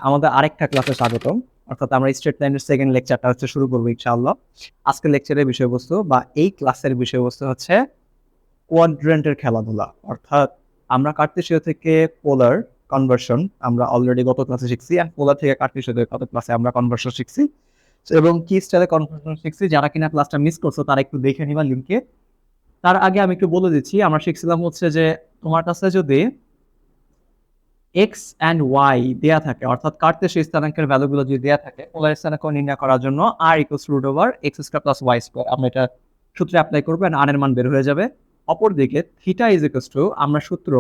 আমাদের আরেকটা ক্লাসে স্বাগতম। অর্থাৎ আমরা স্ট্রেট লাইনের সেকেন্ড লেকচারটা হচ্ছে শুরু করবো ইনশাআল্লাহ। আজকের লেকচারের বিষয়বস্তু বা এই ক্লাসের বিষয়বস্তু হচ্ছে কোয়াড্রেন্টের খেলাধুলা। অর্থাৎ আমরা কার্টেসীয় থেকে পোলার কনভার্সন আমরা অলরেডি গত ক্লাসে শিখছি, আর পোলার থেকে কার্টেসীয় গত ক্লাসে আমরা কনভার্সন শিখছি এবং কি স্টাইলে কনভার্সন শিখছি। যারা কিনা ক্লাসটা মিস করছো তারা একটু দেখে নিবা লিঙ্কে। তার আগে আমি একটু বলে দিচ্ছি, আমরা শিখছিলাম হচ্ছে যে তোমার কাছে যদি এক্স অ্যান্ড ওয়াই দেয়া থাকে, অর্থাৎ কার্তেশীয় স্থানাঙ্কের ভ্যালুগুলো যদি দেয়া থাকে, পোলার স্থানাঙ্ক নির্ণয় করার জন্য r equals root over x square plus y square আমরা এটা সূত্রে অ্যাপ্লাই করবো, আর এর মান বের হয়ে যাবে। অপরদিকে থিটা ইজ ইকুয়ালস টু আমরা সূত্র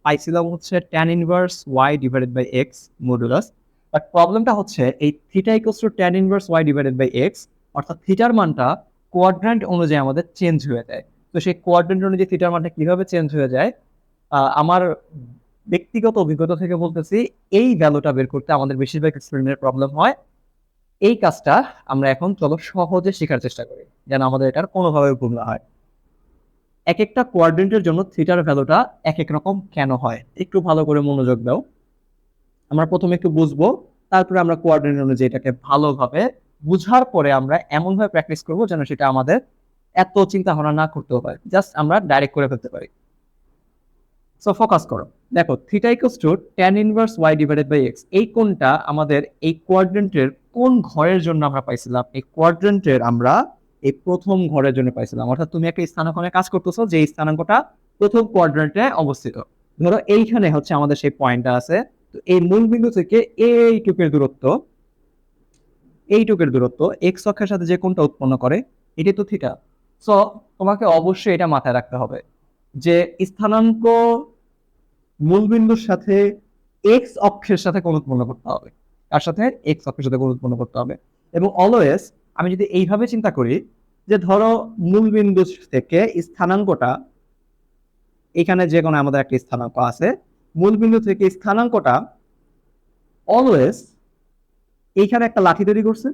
পাইছিলাম হচ্ছে tan inverse y divided by x modulus. But প্রবলেমটা হচ্ছে এই theta equals to tan inverse y divided by x, অর্থাৎ থিটার মানটা কোয়াড্রেন্ট অনুযায়ী আমাদের চেঞ্জ হয়ে যায়। তো সেই কোয়াড্রেন্ট অনুযায়ী থিটার মানটা কিভাবে চেঞ্জ হয়ে যায়, আমার ব্যক্তিগত অভিজ্ঞতা থেকে বলতেছি, এই ভ্যালুটা বের করতে আমাদের বেশিরভাগ স্টুডেন্টের প্রবলেম হয়। এই কাজটা আমরা এখন চলো সহজে শেখার চেষ্টা করি, যেন আমাদের এটার কোনোভাবে ভুল না হয়। এক একটা কোয়াড্রেন্টের জন্য থিটার ভ্যালুটা এক এক রকম কেন হয়, একটু ভালো করে মনোযোগ দাও। আমরা প্রথমে একটু বুঝবো, তারপরে আমরা কোয়াড্রেন্ট অনুযায়ী এটাকে ভালোভাবে বুঝার পরে আমরা এমনভাবে প্র্যাকটিস করবো যেন সেটা আমাদের এত চিন্তা ভাবনা না করতে হয়, জাস্ট আমরা ডাইরেক্ট করে ফেলতে পারি। সো ফোকাস করো, দেখো theta equals to tan inverse y divided by x. এই কোণটা আমাদের এই কোয়াড্রেন্টের কোন ঘরের জন্য আমরা পাইছিলাম? এই কোয়াড্রেন্টের আমরা এই প্রথম ঘরের জন্য পাইছিলাম। অর্থাৎ তুমি একটা স্থানাঙ্কনে কাজ করতেছো যে স্থানাঙ্কটা প্রথম কোয়াড্রেন্টে অবস্থিত। ধরো এইখানে হচ্ছে আমাদের সেই পয়েন্টটা আছে। তো এই মূল বিন্দু থেকে এইটুকের দূরত্ব এক্স অক্ষের সাথে যে কোণটা উৎপন্ন করে এটি তো থিটা। সো তোমাকে অবশ্যই এটা মাথায় রাখতে হবে যে স্থানাঙ্ক মূলবিন্দুর সাথে এক্স অক্ষের সাথে কোণ উৎপন্ন করতে হবে। তার সাথে এক্স অক্ষের সাথে কোণ উৎপন্ন করতে হবে। এবং অলওয়েজ আমি যদি এইভাবে চিন্তা করি যে ধরো মূলবিন্দু থেকে স্থানাঙ্কটা, এখানে যে কোনো আমাদের একটা স্থানাঙ্ক আছে, মূলবিন্দু থেকে স্থানাঙ্কটা অলওয়েজ এইখানে একটা লাঠি তৈরি করছে,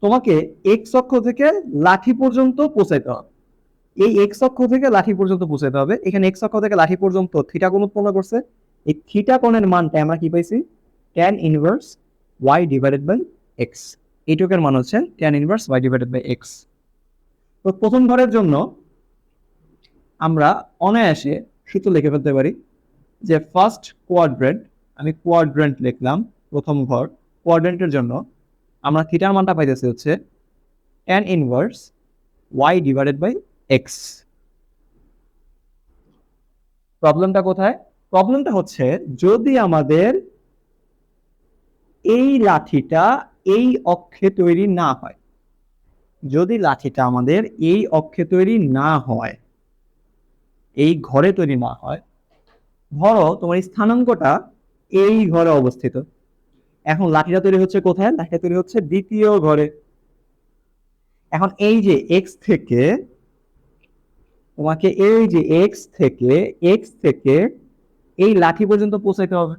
তোমাকে এক্স অক্ষ থেকে লাঠি পর্যন্ত পৌঁছাইতে হবে। এই এক্স অক্ষ থেকে লাঠি পর্যন্ত পৌঁছাতে হবে। এখানে এক্স অক্ষ থেকে লাঠি পর্যন্ত থিটা কোণ উৎপন্ন করছে। এই থিটা কোণের মানটা আমরা কি পাইছি? Tan inverse y divided by x. এইটুকের মান হচ্ছে tan inverse y divided by x. তো প্রথম ঘরের জন্য আমরা অনায়াসে সূত্র লিখে ফেলতে পারি যে ফার্স্ট কোয়াড্রেন্ট, আমি কোয়াড্রেন্ট লিখলাম প্রথম ঘর। কোয়াড্রেন্টের জন্য আমরা থিটার মানটা পাইতেছি হচ্ছে tan inverse y divided by x. প্রবলেমটা কোথায়? প্রবলেমটা হচ্ছে যদি আমাদের এই লাঠিটা এই অক্ষে তৈরি না হয়, যদি লাঠিটা আমাদের এই অক্ষে তৈরি না হয়, এই ঘরে তৈরি না হয়, ধরো তোমার স্থানাঙ্কটা এই ঘরে অবস্থিত। এখন লাঠিটা তৈরি হচ্ছে কোথায়? লাঠিটা তৈরি হচ্ছে দ্বিতীয় ঘরে। এখন এই যে এক্স থেকে তোমাকে এই যে এক্স থেকে এই লাঠি পর্যন্ত পৌঁছাইতে হবে,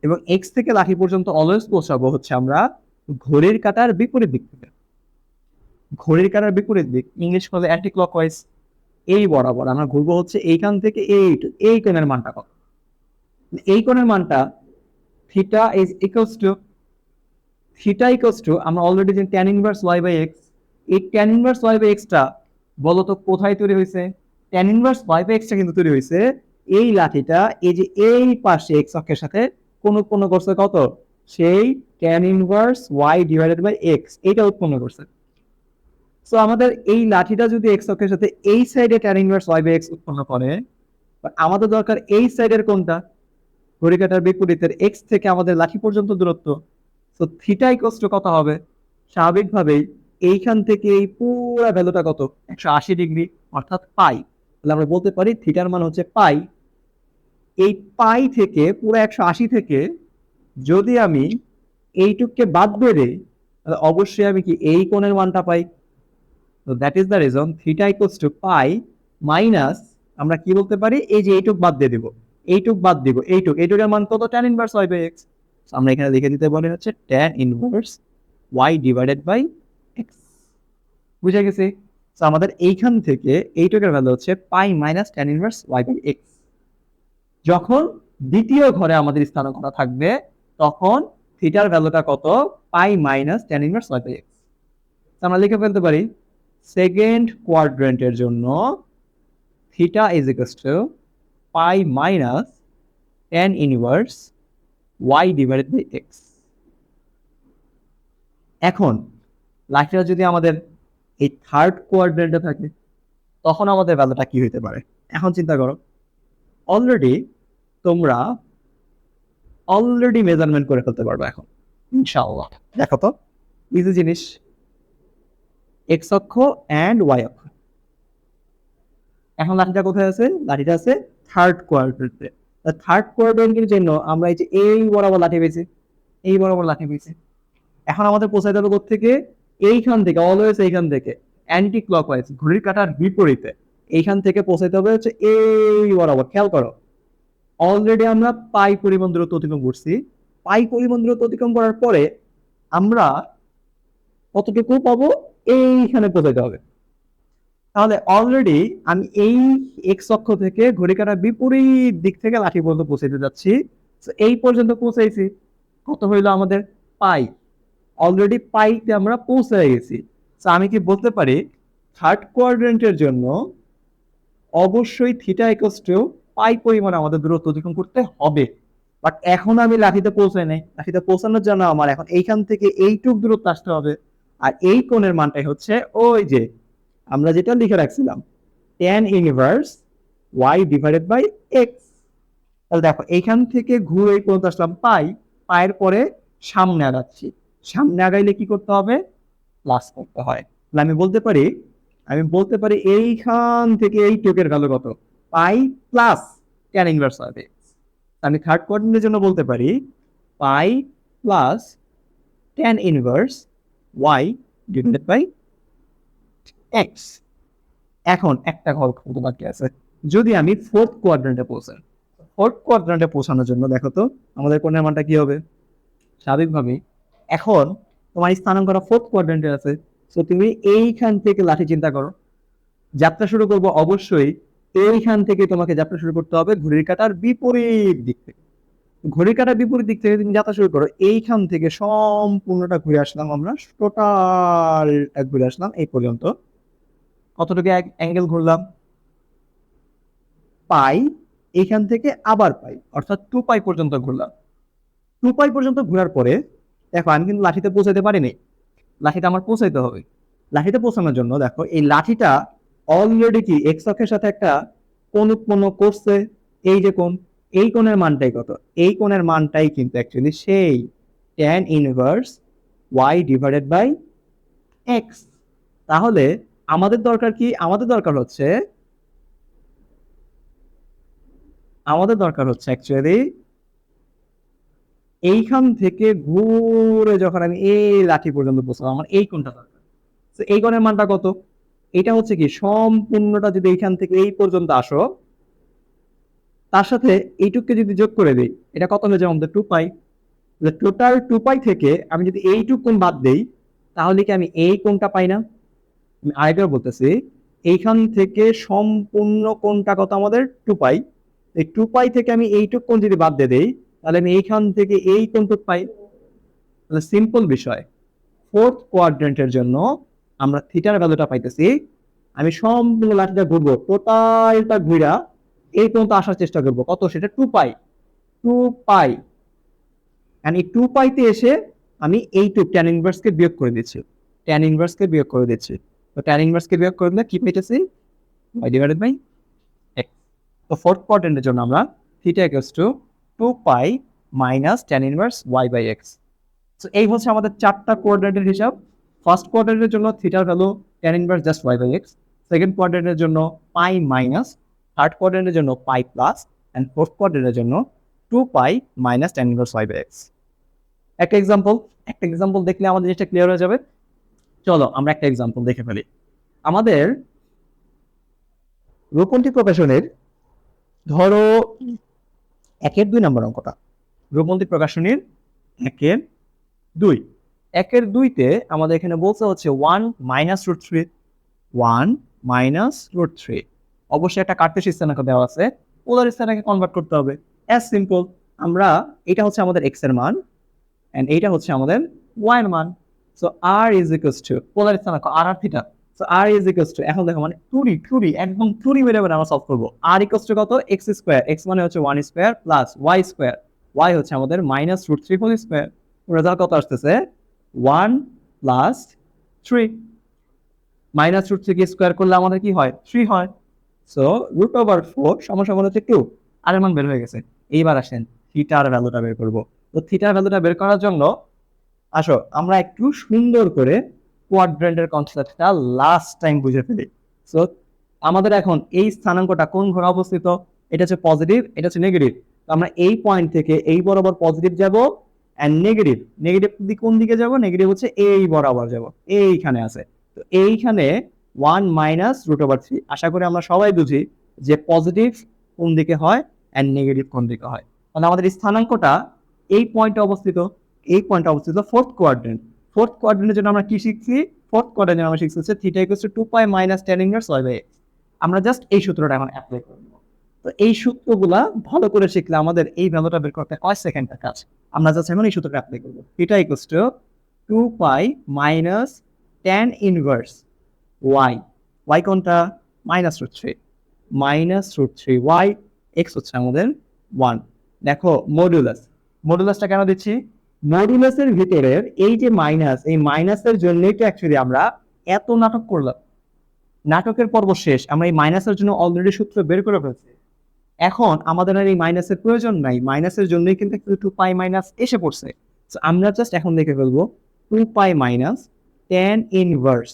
এবং এক্স থেকে লাঠি পর্যন্ত অলওয়েজ পৌঁছাবো হচ্ছে আমরা ঘড়ির কাঁটার বিপরীত দিক থেকে। ঘড়ির কাঁটার বিপরীত দিক ইংলিশ বলে অ্যান্টি ক্লকওয়াইজ। এই বরাবর আমরা ঘুরবো হচ্ছে এইখান থেকে এই কোণের মানটা কত? এই কোণের মানটা থিটা ইজ ইকুয়ালস টু আমরা অলরেডি জানি tan inverse y by x. এই ট্যান ইনভার্স ওয়াই বাই এক্সটা বলতো কোথায় তৈরি হয়েছে? ট্যান ইনভার্স ওয়াই বাই এক্সটা কিন্তু তৈরি হয়েছে এই লাঠিটা এই যে এই পাশে এক্স অক্ষের সাথে কোণ উৎপন্ন করছে কত? সেই tan inverse y divided by x, এইটা উৎপন্ন করছে। সো আমাদের এই লাঠিটা যদি এক্স অক্ষের সাথে এই সাইডে tan inverse y by x উৎপন্ন করে, আমাদের দরকার এই সাইডের কোনটা? ঘড়ি কাঁটার বিপরীতের এক্স থেকে আমাদের লাঠি পর্যন্ত দূরত্ব। সো থিটা ইকুয়ালস টু কত হবে? স্বাভাবিকভাবেই এইখান থেকে এই পুরো ভ্যালুটা কত? 180 ডিগ্রি, অর্থাৎ পাই। তাহলে আমরা বলতে পারি থিটার মান হচ্ছে পাই। এই পাই থেকে পুরো 180 থেকে যদি আমি এইটুককে বাদ বেড়ে, তাহলে অবশ্যই আমি কি এই কোণের মানটা পাই। তো that is the reason theta equals to pi minus, আমরা কি বলতে পারি, এই যে এইটুক বাদ দিয়ে দিব, এইটুকের মান কত? Tan inverse y by x. আমরা এখানে লিখে দিতে পারি হচ্ছে tan inverse y divided by x. বুঝে গেছি? তো আমাদের এইখান থেকে এইটুকের ভ্যালু হচ্ছে pi minus tan inverse y by x. যখন দ্বিতীয় ঘরে আমাদের স্থানাঙ্কটা থাকবে তখন থিটার ভ্যালুটা কত, pi minus tan inverse y by x. আমরা লিখে ফেলতে পারি সেকেন্ড কোয়াড্রেন্টের জন্য theta is equals to pi minus tan inverse y divided by x. এখন লাইনটা যদি আমাদের এই থার্ড কোয়াড্রেন্টে থাকে তখন আমাদের ভ্যালুটা কি হইতে পারে? এখন চিন্তা করো, তোমরা অলরেডি মেজারমেন্ট করে ফেলতে পারবে এখন ইনশাআল্লাহ। দেখো তো ইজি জিনিস, এক্স অক্ষ অ্যান্ড ওয়াই অক্ষ। এখন লাঠিটা কোথায় আছে? লাঠিটা আছে থার্ড কোয়াড্রেন্টে। থার্ড কোয়াড্রেন্টের জন্য আমরা এই বরাবর লাঠি পেয়েছি, এই বরাবর লাঠি পেয়েছি। এখন আমাদের পৌঁছাইতে হবে কোত্থেকে? এইখান থেকে, অলওয়েজ এইখান থেকে অ্যান্টি ক্লকওয়াইজ, ঘড়ির কাঁটার বিপরীতে এইখান থেকে পৌঁছাইতে হবে এই বরাবর। খেয়াল করো, অলরেডি আমরা পাই পরিমাণ দূরত্ব অতিক্রম করছি। পাই পরিমাণ দূরত্ব অতিক্রম করার পরে আমরা কতটুকু পাবো? এইখানে পৌঁছাইতে হবে। তাহলে অলরেডি আমি এই এক্স অক্ষ থেকে ঘড়ি কাঁটার বিপরীত দিক থেকে লাঠি পর্যন্ত পৌঁছাইতে যাচ্ছি। এই পর্যন্ত পৌঁছাইছি, কত হইলো আমাদের? পাই। অলরেডি পাইতে আমরা পৌঁছে গেছি। আমি কি বলতে পারি থার্ড কোয়াড্রেন্টের জন্য অবশ্যই থিটা ইকুয়ালস টু পাই পরিমাণ আমাদের দূরত্ব অতিক্রম করতে হবে। বাট এখন আমি লাঠিতে পৌঁছাই নাই। লাঠিতে পৌঁছানোর জন্য আমার এখন এইখান থেকে এইটুক দূরত্ব আসতে হবে। আর এই কোণের মানটাই হচ্ছে ওই যে আমরা যেটা লিখে রাখছিলাম, tan inverse y divided by x। তাহলে দেখো এইখান থেকে ঘুরে এই পর্যন্ত আসলাম পাই, পায়ের পরে সামনে আগাচ্ছি। সামনে আগাইলে কি করতে হবে? প্লাস করতে হয়। তাহলে আমি বলতে পারি এইখান থেকে এই টুকের ভ্যালু কত? পাই প্লাস tan ইনভার্স হবে। আমি থার্ড কোয়াড্রেন্টের জন্য বলতে পারি pi plus tan inverse y divided by x। এখন একটা গল্প বাকি আছে, যদি আমি ফোর্থ কোয়াড্রেন্টে পৌঁছাই। ফোর্থ কোয়াড্রেন্টে পৌঁছানোর জন্য দেখো তো আমাদের কোণের মানটা কি হবে? স্বাভাবিকভাবেই এখন তোমার স্থানাঙ্কটা ফোর্থ কোয়াড্রেন্টে আছে, সো তুমি এইখান থেকে লাঠি চিন্তা করো। যাত্রা শুরু করবো অবশ্যই এইখান থেকে, তোমাকে যাত্রা শুরু করতে হবে ঘড়ির কাঁটার বিপরীত দিক থেকে। ঘড়ির কাঁটার বিপরীত দিক থেকে তুমি যাত্রা শুরু করো, এইখান থেকে সম্পূর্ণটা ঘুরে আসলাম, আমরা টোটাল ঘুরে আসলাম এই পর্যন্ত। কতটুকু অ্যাঙ্গেল ঘুরলাম? পাই, এইখান থেকে আবার পাই, অর্থাৎ 2 পাই পর্যন্ত ঘুরলাম। 2 পাই পর্যন্ত ঘোরার পরে দেখো আমি কিন্তু লাঠিতে পৌঁছাতে পারিনি, লাঠিটা আমার পৌঁছাইতে হবে। লাঠিতে পৌঁছানোর জন্য দেখো এই লাঠিটা অলরেডি কি এক্স অক্ষের সাথে একটা কোণ উৎপন্ন করছে। এই যে কোণ, এই কোণের মানটাই কত? এই কোণের মানটাই কিন্তু অ্যাকচুয়ালি সেই tan inverse y divided by x। তাহলে আমাদের দরকার কি? আমাদের দরকার হচ্ছে অ্যাকচুয়ালি এইখান থেকে ঘুরে যখন আমি এই লাঠি পর্যন্ত পৌঁছাবো, আমার এই কোণটা দরকার। তো এই কোণের মানটা কত? এটা হচ্ছে কি সম্পূর্ণটা যদি এইখান থেকে এই পর্যন্ত আসো, তার সাথে এইটুককে যদি যোগ করে দিই, এটা কত হয়ে যাবে আমাদের? 2 পাই। টোটাল 2 পাই থেকে আমি যদি এইটুক কোণ বাদ দেই, তাহলে কি আমি এই কোণটা পাই না? আমি আরেকবার বলতেছি, এইখান থেকে সম্পূর্ণ কোণটা কত আমাদের? 2 পাই। এই 2 পাই থেকে আমি এইটুক কোণ যদি বাদ দিয়ে দেই, তাহলে আমি এইখান থেকে এই কোণটুক পাই। তাহলে সিম্পল বিষয়, ফোর্থ কোয়াড্রেন্টের জন্য আমরা থিটার ভ্যালুটা পাইতেছি। আমি সম্পূর্ণ লাঠিটা ঘুরবো, টোটালটা ঘুরা এই পর্যন্ত আসার চেষ্টা করবো। কত? সেটা 2 পাই। 2 পাই, এই 2 পাইতে এসে আমি এইটুক tan ইনভার্সকে বিয়োগ করে দিচ্ছি। tan ইনভার্সকে বিয়োগ করে দিচ্ছি। তো tan ইনভার্সকে বিয়োগ করে দিলে কি পেতেছি? y divided by x। তো ফোর্থ কোয়াড্রেন্টের জন্য আমরা theta equals to 2 pi minus tan inverse y by x। So এই হচ্ছে আমাদের চারটা কোঅর্ডিনেটের হিসাব। ফার্স্ট কোয়াড্রেন্টের জন্য থিটার value tan inverse just y by x, second কোয়াড্রেন্টের জন্য পাই মাইনাস, থার্ড কোয়াড্রেন্টের জন্য পাই প্লাস, এন্ড ফোর্থ কোয়াড্রেন্টের জন্য 2 pi minus tan inverse y by x। একটা এক্সাম্পল দেখলে আমাদের জিনিসটা ক্লিয়ার হয়ে যাবে। চলো আমরা একটা এক্সাম্পল দেখে ফেলি। আমাদের রূপন্তী প্রকাশনের ধরো 1-2 নম্বর অঙ্কটা, রূপন্তী প্রকাশনীর 1-2। 1-2-তে আমাদের এখানে বলতে হচ্ছে 1 মাইনাস রুট 3, 1 মাইনাস রুট 3। অবশ্যই একটা কার্টেসিয়ান স্থানাঙ্ক দেওয়া আছে, পোলার স্থানাঙ্কে কনভার্ট করতে হবে। অ্যাজ সিম্পল, আমরা এটা হচ্ছে আমাদের এক্স এর মান, এন্ড এইটা হচ্ছে আমাদের y এর মান। So r is equals to polar স্থানাঙ্ক r আর theta. So r is equals to, এখন দেখো মানে টুরি একদম টুরি মেরে মেরে আমরা সলভ করব। r ইকুয়ালস টু কত, x স্কয়ার, x মানে হচ্ছে 1 square plus y square, y হচ্ছে আমাদের -√3 হোল স্কয়ার। রেজাল্ট কত আসতেছে 1 প্লাস 3, -√3 কে স্কয়ার করলে আমাদের কি হয় 3 হয়। সো √4 সমান হচ্ছে 2, আর এর মান বের হয়ে গেছে। এইবার আসেন থিটার ভ্যালুটা বের করব। তো থিটার ভ্যালুটা বের করার জন্য আসো আমরা একটু সুন্দর করে কোয়াড্রেন্টের কনসেপ্টটা লাস্ট টাইম বুঝে ফেলি। সো আমাদের এখন এই স্থানাঙ্কটা কোন ঘরে অবস্থিত, এটা হচ্ছে পজিটিভ, এটা হচ্ছে নেগেটিভ। তো আমরা এই পয়েন্ট থেকে এই বরাবর পজিটিভ যাব, এন্ড নেগেটিভ কোন দিকে যাব, নেগেটিভ হচ্ছে এই বরাবর যাব, এইখানে আছে। তো এইখানে 1 -√3। আশা করি আমরা সবাই বুঝি যে পজিটিভ কোন দিকে হয় এন্ড নেগেটিভ কোন দিকে হয়। মানে আমাদের স্থানাঙ্কটা এই পয়েন্টে অবস্থিত, ফোর্থ কোয়াড্রেন্ট। ফোর্থ কোয়াড্রেন্টের জন্য আমরা কি শিখছি, ফোর্থ কোয়াড্রেন্টে আমরা শিখছি হচ্ছে theta equals to 2π - tan inverse y/x। আমরা জাস্ট এই সূত্রটা এখন অ্যাপ্লাই করব। তো এই সূত্রগুলা ভালো করে শিখলে আমাদের এই ভ্যালুটা বের করতে কয় সেকেন্ডের কাজ। আমরা জাস্ট এখন এই সূত্রটা অ্যাপ্লাই করব। Theta equals to 2π - tan inverse y কোনটা, -√3 y, x হচ্ছে আমাদের 1। দেখো মডুলাসটা কেন দিচ্ছি, মডুলাসের ভিতরের এই যে মাইনাস, এই মাইনাসের জন্যই তো অ্যাকচুয়ালি আমরা এত নাটক করলাম। নাটকের পর্ব শেষ, আমরা এই মাইনাসের জন্য অলরেডি সূত্র বের করে ফেলছি। এখন আমাদের আর এই মাইনাসের প্রয়োজন নাই, মাইনাসের জন্যই কিন্তু 2π এসে পড়ছে। সো আমরা জাস্ট এখন দেখে ফেলবো 2π - tan ইনভার্স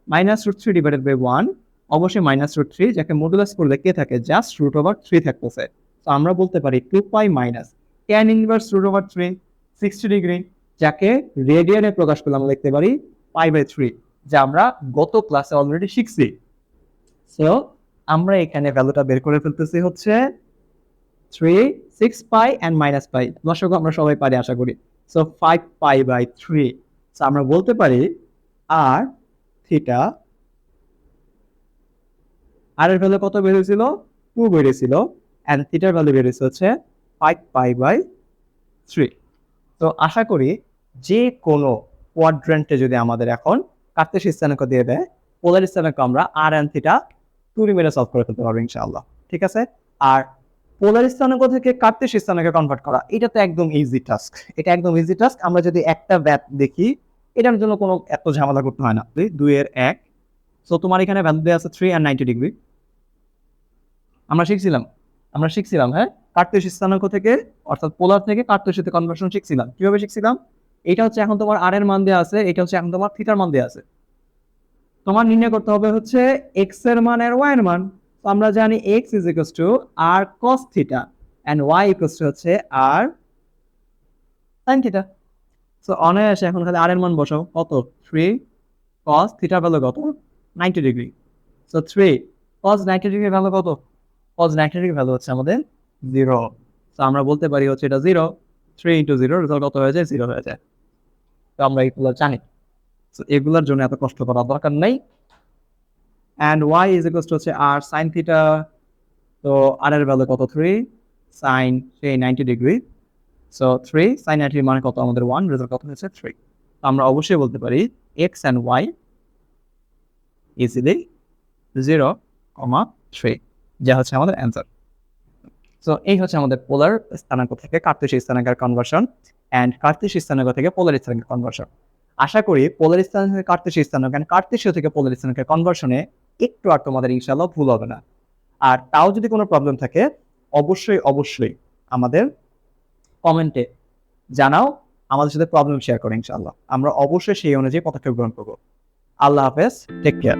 -√3 ডিভাইডেড বাই 1, অবশ্যই -√3, যাকে মডুলাস করলে কে থাকে, জাস্ট √3 থাকতেছে। তো আমরা বলতে পারি 2π - tan ইনভার্স √3 60 ডিগ্রি, যাকে রেডিয়ানে প্রকাশ করলে আমরা লিখতে পারি π/3, যা আমরা গত ক্লাসে অলরেডি শিখছি। সো আমরা এখানে ভ্যালুটা বের করে ফেলতেছি হচ্ছে 3, 6π and -π। দর্শক আমরা সবাই পারি আশা করি। সো 5π/3। সো আমরা বলতে পারি আর থিটা, আর এর ভ্যালু কত বের হয়েছিল, 2 বেরিয়েছিল, এন্ড থিটার ভ্যালু বেরিয়েছে হচ্ছে 5π/3। তো আশা করি যে কোনো কোয়াড্রেন্টে যদি আমাদের এখন কার্তেশীয় স্থানাঙ্ক দিয়ে দেয়, পোলার স্থানাঙ্ক আমরা আর এন্ড থিটা টুরি মেরে সলভ করে ফেলতে পারবো ইনশাআল্লাহ। ঠিক আছে। আর পোলার স্থানাঙ্ক থেকে কার্তেশীয় স্থানাঙ্কে কনভার্ট করা, এটা তো একদম ইজি টাস্ক, আমরা যদি একটা ব্যাপ দেখি, এটার জন্য কোনো এত ঝামেলা করতে হয় না। 2 এর 1। সো তোমার এখানে ভ্যালু দেওয়া আছে 3 and 90 ডিগ্রি। আমরা শিখছিলাম হ্যাঁ, কার্তেশীয় স্থানাঙ্ক থেকে অর্থাৎ পোলার থেকে কার্তেশীয়তে কনভার্সন শিখছিলাম। কিভাবে শিখছিলাম, এটা হচ্ছে এখন তোমার আর এর মান দেওয়া আছে, এটা হচ্ছে এখন তোমার থিটার মান দেওয়া আছে। তোমার নির্ণয় করতে হবে হচ্ছে x এর মান আর y এর মান। তো আমরা জানি x is equals to r cos theta and y equals to হচ্ছে r sin থিটা। সো অনায়াসে এখন খালি r এর মান বসাও, কত 3 cos থিটার ভ্যালু কত 90 degree. So 3 cos 90 degree value কত, cos 90 ডিগ্রি ভ্যালু হচ্ছে আমাদের 0। সো আমরা বলতে পারি হচ্ছে এটা 0, 3 * 0 রেজাল্ট কত হয়ে যায়, 0 হয়ে যায়। তো আমরা এগুলো জানি। সো এগুলোর জন্য এত কষ্ট করার দরকার নাই। and y is equals to হচ্ছে r sin থিটা। তো r এর ভ্যালু কত 3 sin সেই 90 ডিগ্রি। সো 3 sin 90 মানে কত আমাদের 1, রেজাল্ট কত হচ্ছে 3। তো আমরা অবশ্যই বলতে পারি x and y ইজিলি 0,3, যা হচ্ছে আমাদের অ্যান্সার। সো এই হচ্ছে আমাদের পোলার স্থানাঙ্ক থেকে কার্তেশীয় স্থানাঙ্কের কনভার্সন এন্ড কার্তেশীয় স্থানাঙ্ক থেকে পোলার স্থানাঙ্কের কনভার্সন। আশা করি পোলার স্থানাঙ্ক থেকে কার্তেশীয় স্থানাঙ্ক এন্ড কার্তেশীয় থেকে পোলার স্থানাঙ্কের কনভার্সনে একটু আর তোমাদের ইনশাআল্লাহ ভুল হবে না। আর তাও যদি কোনো প্রবলেম থাকে অবশ্যই আমাদের কমেন্টে জানাও, আমাদের সাথে প্রবলেম শেয়ার করো ইনশাআল্লাহ। আমরা অবশ্যই সেই অনুযায়ী পদক্ষেপ গ্রহণ করব। আল্লাহ হাফেজ, টেক কেয়ার।